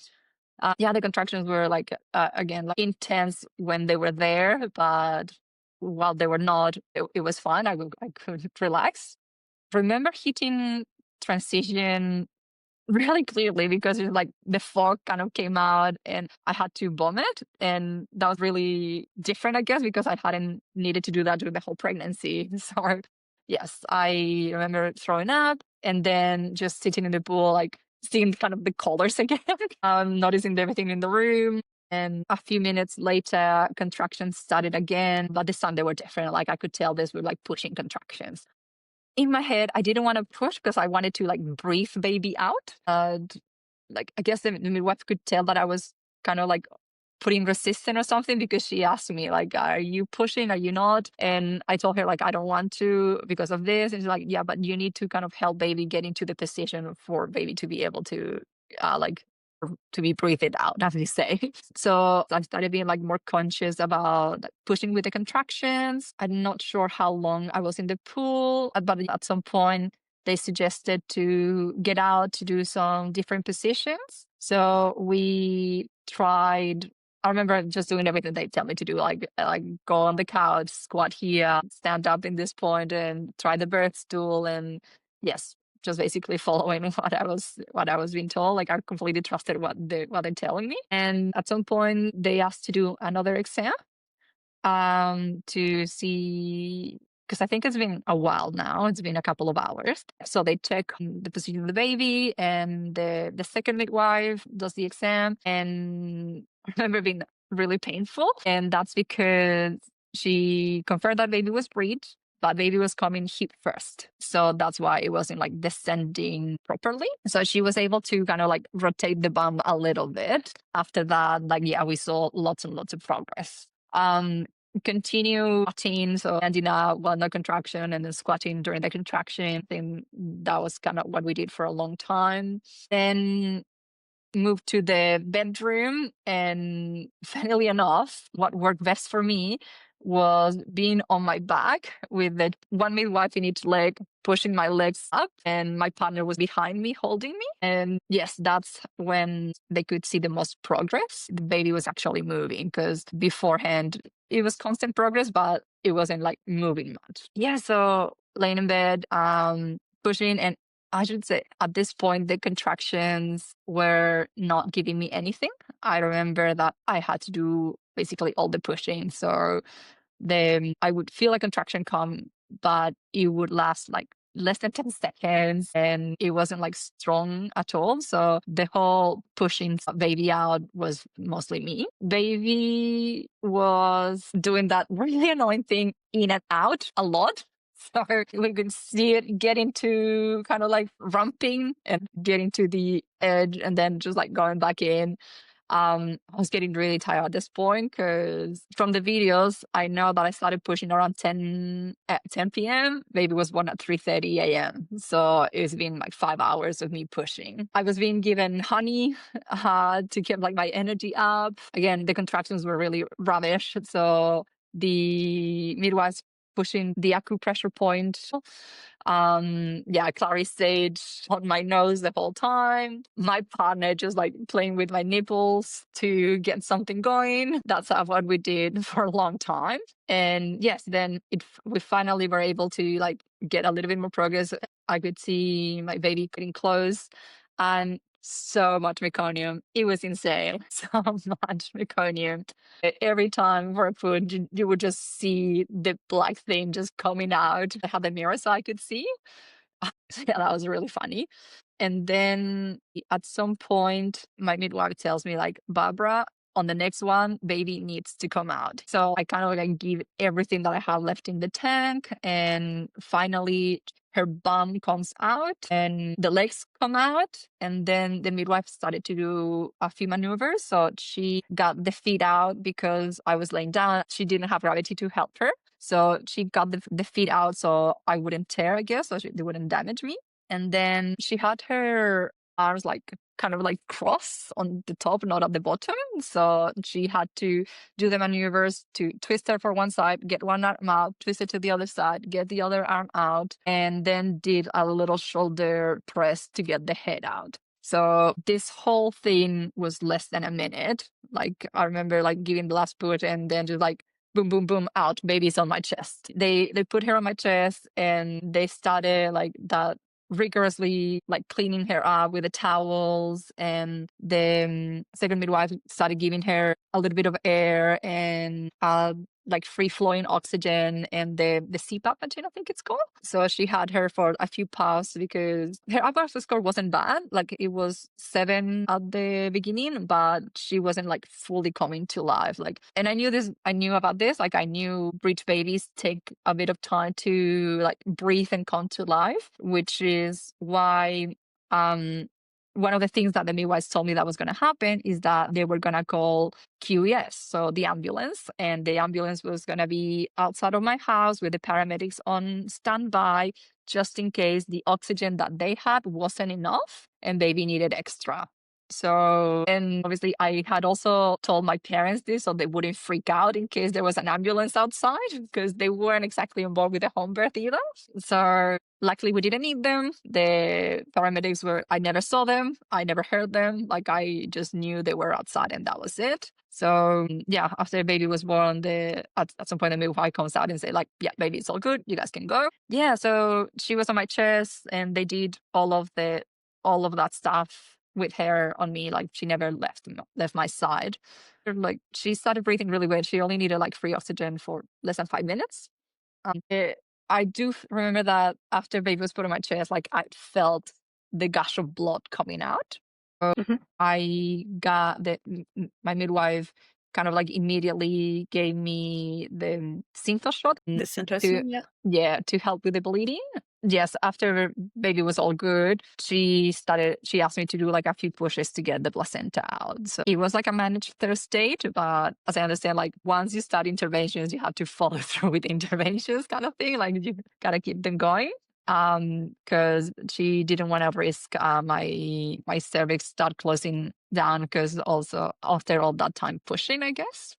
The contractions were like again like intense when they were there, but while they were not, it was fun. I could relax. Remember hitting transition really clearly because it's like the fog kind of came out and I had to vomit. And that was really different, I guess, because I hadn't needed to do that during the whole pregnancy. So, yes, I remember throwing up and then just sitting in the pool, like seeing kind of the colors again, noticing everything in the room. And a few minutes later, contractions started again, but this time they were different. Like I could tell this were like pushing contractions in my head. I didn't want to push because I wanted to like breathe baby out. Like I guess the midwife could tell that I was kind of like putting resistance or something because she asked me like, "Are you pushing? Are you not?" And I told her like, "I don't want to because of this." And she's like, "Yeah, but you need to kind of help baby get into the position for baby to be able to like." To be breathed out, as we say. So I started being like more conscious about like, pushing with the contractions. I'm not sure how long I was in the pool, but at some point they suggested to get out to do some different positions. So we tried. I remember just doing everything they tell me to do, like go on the couch, squat here, stand up in this point, and try the birth stool. And yes, just basically following what I was being told. Like I completely trusted what they're telling me. And at some point they asked to do another exam to see, because I think it's been a while now. It's been a couple of hours. So they check the position of the baby, and the second midwife does the exam. And I remember being really painful. And that's because she confirmed that baby was breech, but baby was coming hip first. So that's why it wasn't like descending properly. So she was able to kind of like rotate the bum a little bit. After that, like, yeah, we saw lots and lots of progress. Continue squatting, so ending up while no contraction and then squatting during the contraction. I think that was kind of what we did for a long time. Then moved to the bedroom, and funnily enough, what worked best for me was being on my back with the one midwife in each leg, pushing my legs up, and my partner was behind me holding me. And yes, that's when they could see the most progress. The baby was actually moving, because beforehand it was constant progress, but it wasn't like moving much. Yeah, so laying in bed, pushing, and I should say at this point, the contractions were not giving me anything. I remember that I had to do basically all the pushing. So then I would feel a contraction come, but it would last like less than 10 seconds, and it wasn't like strong at all. So the whole pushing baby out was mostly me. Baby was doing that really annoying thing in and out a lot. So we could see it get into kind of like ramping and getting to the edge and then just like going back in. I was getting really tired at this point, because from the videos, I know that I started pushing around 10 at 10 p.m. Baby was born at 3:30 a.m. So it's been like 5 hours of me pushing. I was being given honey to keep like my energy up. Again, the contractions were really rubbish. So the midwives pushing the acupressure point. Clary stayed on my nose the whole time. My partner just like playing with my nipples to get something going. That's what we did for a long time. And yes, then we finally were able to like get a little bit more progress. I could see my baby getting close, and so much meconium. It was insane. So much meconium. Every time for a food, you would just see the black thing just coming out. I had the mirror so I could see. Yeah, that was really funny. And then at some point, my midwife tells me, like, Barbara, on the next one, baby needs to come out. So I kind of like give everything that I have left in the tank. And finally, her bum comes out and the legs come out. And then the midwife started to do a few maneuvers. So she got the feet out because I was laying down. She didn't have gravity to help her. So she got the feet out so I wouldn't tear, I guess, so they wouldn't damage me. And then she had her arms like kind of like cross on the top, not at the bottom. So she had to do the maneuvers to twist her for one side, get one arm out, twist it to the other side, get the other arm out, and then did a little shoulder press to get the head out. So this whole thing was less than a minute. Like I remember like giving the last push and then just like boom, boom, boom, out, baby's on my chest. They put her on my chest and they started like that rigorously like cleaning her up with the towels, and the second midwife started giving her a little bit of air and like free flowing oxygen and the CPAP machine, I think it's called. So she had her for a few puffs because her ABARS score wasn't bad. Like it was 7 at the beginning, but she wasn't like fully coming to life. Like, and I knew about this. Like I knew breech babies take a bit of time to like breathe and come to life, which is why one of the things that the midwives told me that was going to happen is that they were going to call QES, so the ambulance, and the ambulance was going to be outside of my house with the paramedics on standby just in case the oxygen that they had wasn't enough and baby needed extra. So, and obviously I had also told my parents this so they wouldn't freak out in case there was an ambulance outside, because they weren't exactly on board with the home birth either. So luckily we didn't need them. The paramedics I never saw them. I never heard them. Like I just knew they were outside and that was it. So yeah, after the baby was born, at some point the midwife comes out and say like, yeah, baby, it's all good. You guys can go. Yeah. So she was on my chest and they did all of that stuff with her on me. Like she never left my side. Like she started breathing really weird. She only needed like free oxygen for less than 5 minutes. I do remember that after baby was put on my chest, like I felt the gush of blood coming out. I got my midwife kind of like immediately gave me the Synthos shot. The Syntocin, to help with the bleeding. Yes, after baby was all good, she asked me to do like a few pushes to get the placenta out. So it was like a managed third stage, but as I understand, like once you start interventions, you have to follow through with interventions kind of thing. Like you gotta keep them going. because she didn't want to risk my cervix start closing down because also after all that time pushing, I guess.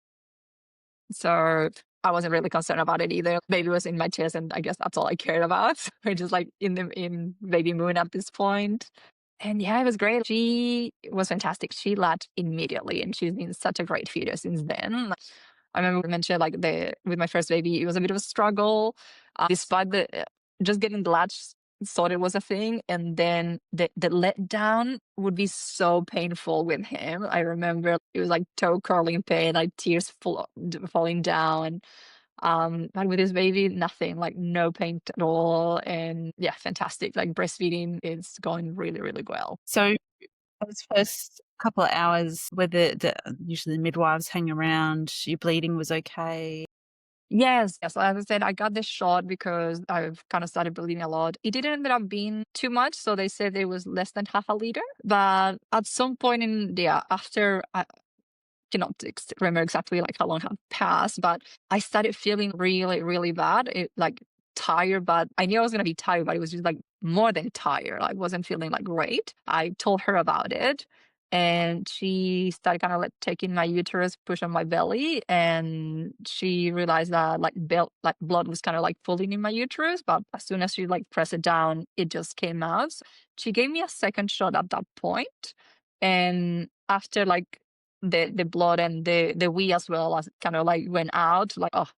So I wasn't really concerned about it either. Baby was in my chest, and I guess that's all I cared about. We're just like in baby moon at this point. And yeah, it was great. She was fantastic. She latched immediately, and she's been such a great feeder since then. I remember I mentioned like the with my first baby, it was a bit of a struggle, despite the just getting the latch thought it was a thing, and then the letdown would be so painful with him. I remember it was like toe curling pain, like tears falling down. But with his baby, nothing, like no pain at all, and yeah, fantastic. Like breastfeeding is going really, really well. So those first couple of hours where usually the midwives hang around, your bleeding was okay? Yes, yes. As I said, I got this shot because I've kind of started bleeding a lot. It didn't end up being too much, so they said it was less than half a liter. But at some point in after I cannot remember exactly like how long had passed, but I started feeling really, really bad. Like tired, but I knew I was gonna be tired, but it was just like more than tired. I wasn't feeling like great. I told her about it, and she started kind of like taking my uterus, push on my belly, and she realized that like blood was kind of like pulling in my uterus. But as soon as she like pressed it down, it just came out. She gave me a second shot at that point, and after like the blood and the wee as well as kind of like went out, like oh,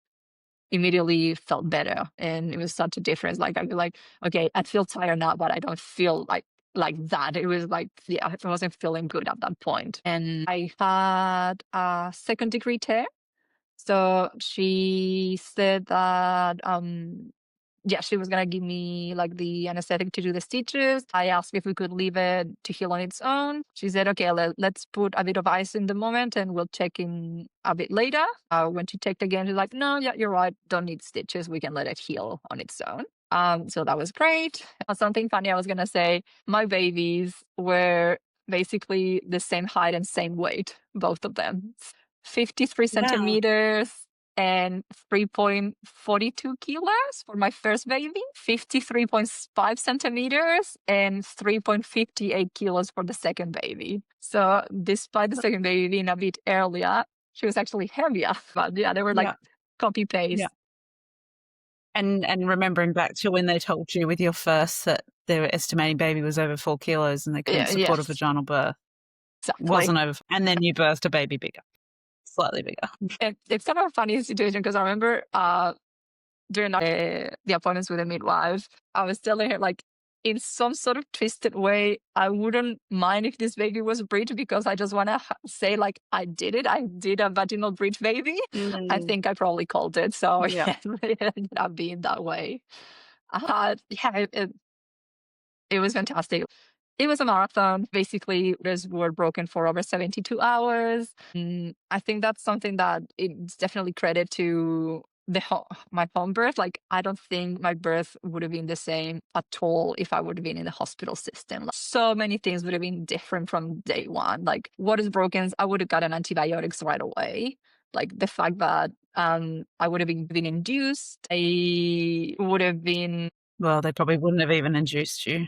immediately felt better, and it was such a difference. Like I feel like okay, I feel tired now, but I don't feel like that. It was like yeah, I wasn't feeling good at that point, and I had a second degree tear. So she said that yeah, she was gonna give me like the anesthetic to do the stitches. I asked if we could leave it to heal on its own. She said, okay, let's put a bit of ice in the moment and we'll check in a bit later. When she checked again, she's like, no, yeah, you're right. Don't need stitches. We can let it heal on its own. So that was great. Something funny I was gonna say, my babies were basically the same height and same weight, both of them. 53 Wow. centimeters and 3.42 kilos for my first baby, 53.5 centimeters and 3.58 kilos for the second baby. So despite the second baby being a bit earlier, she was actually heavier. But yeah, they were like Yeah. copy Yeah. paste. And remembering back to when they told you with your first that they were estimating baby was over 4 kilos and they couldn't Yeah, support a yes, vaginal birth. exactly. Wasn't over. And then you birthed a baby bigger, slightly bigger. It's kind of a funny situation because I remember during the appointments with the midwife, I was telling her like in some sort of twisted way, I wouldn't mind if this baby was breech because I just want to say like I did it. I did a vaginal breech baby. I Mm, think I probably called it. So yeah. yeah, it ended up being that way. Yeah, it was fantastic. It was a marathon. Basically, ribs were broken for over 72 hours. I think that's something that it's definitely credit to my home birth. Like, I don't think my birth would have been the same at all if I would have been in the hospital system. Like, so many things would have been different from day one. Like, what is broken? I would have gotten antibiotics right away. Like the fact that I would have been induced. I would have been Well, they probably wouldn't have even induced you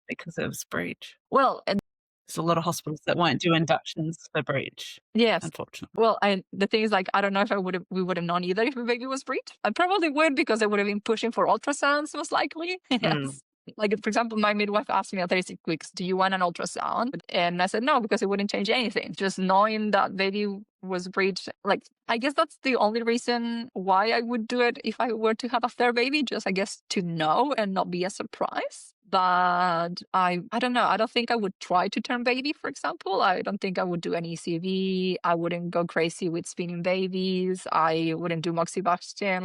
because it was breech. well, and There's a lot of hospitals that won't do inductions for breech, yes. unfortunately. Well, and the thing is, like, I don't know if we would have known either if the baby was breech. I probably would because I would have been pushing for ultrasounds most likely. Mm. Yes. Like, for example, my midwife asked me at 36 weeks, do you want an ultrasound? And I said no, because it wouldn't change anything. Just knowing that baby was breech, like, I guess that's the only reason why I would do it if I were to have a third baby, just I guess to know and not be a surprise. But I don't know. I don't think I would try to turn baby, for example. I don't think I would do an ECV. I wouldn't go crazy with spinning babies. I wouldn't do moxibustion.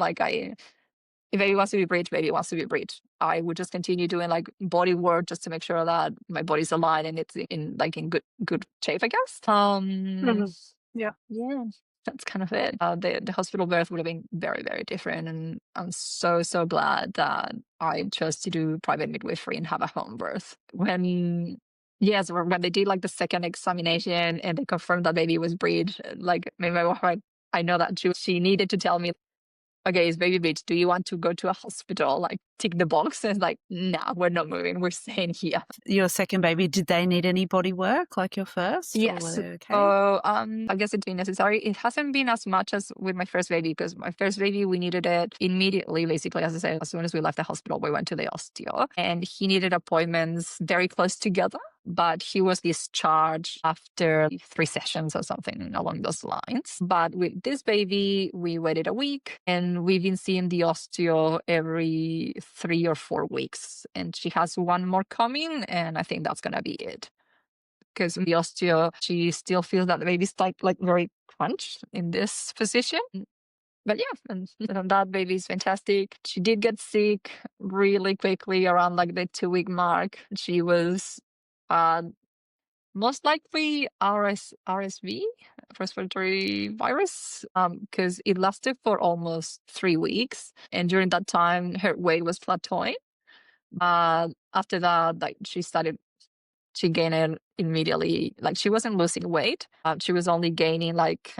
If baby wants to be breech, baby wants to be breech. I would just continue doing like body work just to make sure that my body's aligned and it's in good shape, I guess. Mhm. Yeah. Yeah, that's kind of it. The hospital birth would have been very, very different, and I'm so, so glad that I chose to do private midwifery and have a home birth. When they did like the second examination and they confirmed that baby was breech, like maybe my wife, I know that she needed to tell me okay, it's baby Breech. Do you want to go to a hospital? Like, tick the box. And it's like, nah, we're not moving. We're staying here. Your second baby, did they need any body work like your first? Or were Yes. they okay? I guess it's been necessary. It hasn't been as much as with my first baby, because my first baby, we needed it immediately, basically. As I said, as soon as we left the hospital, we went to the osteo, and he needed appointments very close together. But he was discharged after 3 sessions or something along those lines. But with this baby, we waited a week, and we've been seeing the osteo every 3 or 4 weeks. And she has one more coming, and I think that's going to be it. Because the osteo, she still feels that the baby's like very crunched in this position. But yeah, and that baby is fantastic. She did get sick really quickly around like the 2-week mark. She was uh, most likely RSV, respiratory virus, because it lasted for almost 3 weeks. And during that time, her weight was plateauing. After that, like she started to gain it immediately. Like she wasn't losing weight. She was only gaining like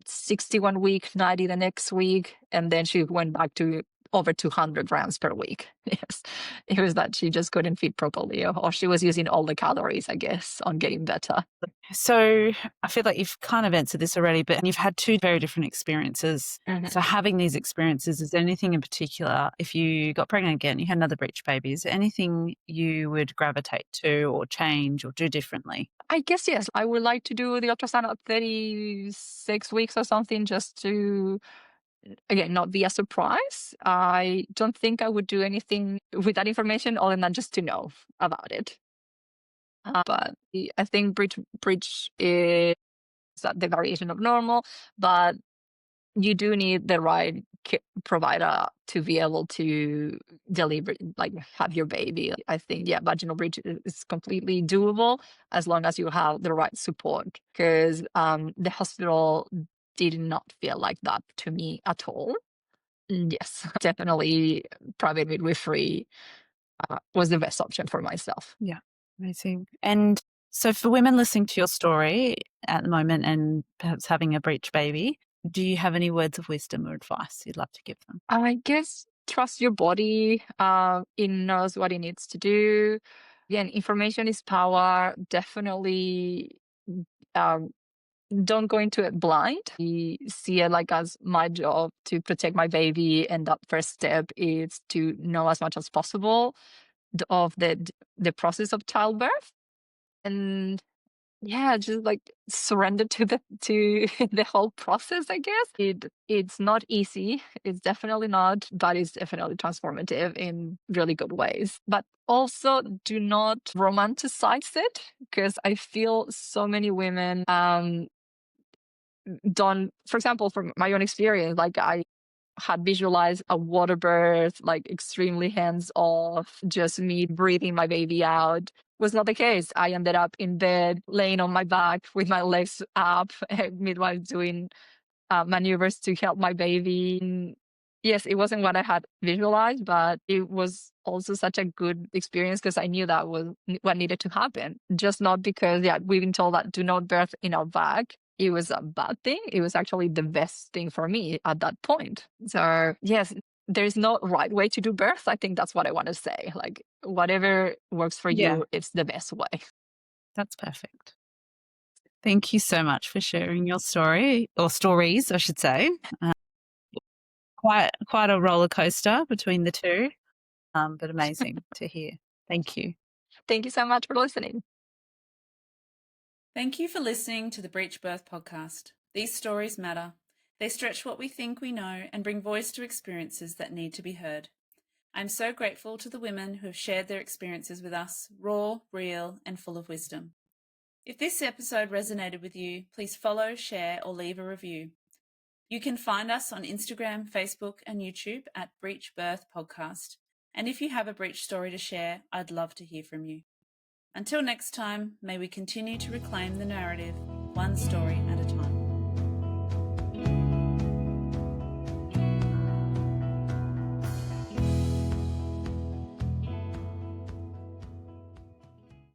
61 week, 90 the next week. And then she went back to over 200 grams per week. Yes. It was that she just couldn't feed properly, or she was using all the calories, I guess, on getting better. So I feel like you've kind of answered this already, but you've had 2 very different experiences. Mm-hmm. So having these experiences, is there anything in particular, if you got pregnant again, you had another breech baby, is there anything you would gravitate to or change or do differently? I guess, yes. I would like to do the ultrasound at 36 weeks or something, just to, again, not be a surprise. I don't think I would do anything with that information other than just to know about it. But I think breech is the variation of normal, but you do need the right provider to be able to deliver, like have your baby. I think, yeah, vaginal breech is completely doable as long as you have the right support, because the hospital did not feel like that to me at all. Yes, definitely private midwifery was the best option for myself. Yeah, amazing. And so for women listening to your story at the moment and perhaps having a breech baby, do you have any words of wisdom or advice you'd love to give them? I guess trust your body. It knows what it needs to do. Again, information is power. Definitely um, don't go into it blind. I see it like as my job to protect my baby, and that first step is to know as much as possible of the process of childbirth. And yeah, just like surrender to the whole process, I guess. It's not easy. It's definitely not, but it's definitely transformative in really good ways. But also do not romanticize it, because I feel so many women don't, for example, from my own experience, like I had visualized a water birth, like extremely hands off, just me breathing my baby out. Was not the case. I ended up in bed, laying on my back with my legs up, midwife doing maneuvers to help my baby. And yes, it wasn't what I had visualized, but it was also such a good experience, because I knew that was what needed to happen. Just not because, yeah, we've been told that do not birth in our bag. It was a bad thing. It was actually the best thing for me at that point. So yes, there's no right way to do birth. I think that's what I want to say. Like whatever works for Yeah. you, it's the best way. That's perfect. Thank you so much for sharing your story, or stories, I should say. Quite a roller coaster between the two, but amazing to hear. Thank you. Thank you so much for listening. Thank you for listening to the Breech Birth podcast. These stories matter. They stretch what we think we know and bring voice to experiences that need to be heard. I'm so grateful to the women who have shared their experiences with us, raw, real, and full of wisdom. If this episode resonated with you, please follow, share, or leave a review. You can find us on Instagram, Facebook, and YouTube at Breech Birth Podcast. And if you have a breech story to share, I'd love to hear from you. Until next time, may we continue to reclaim the narrative, one story at a time.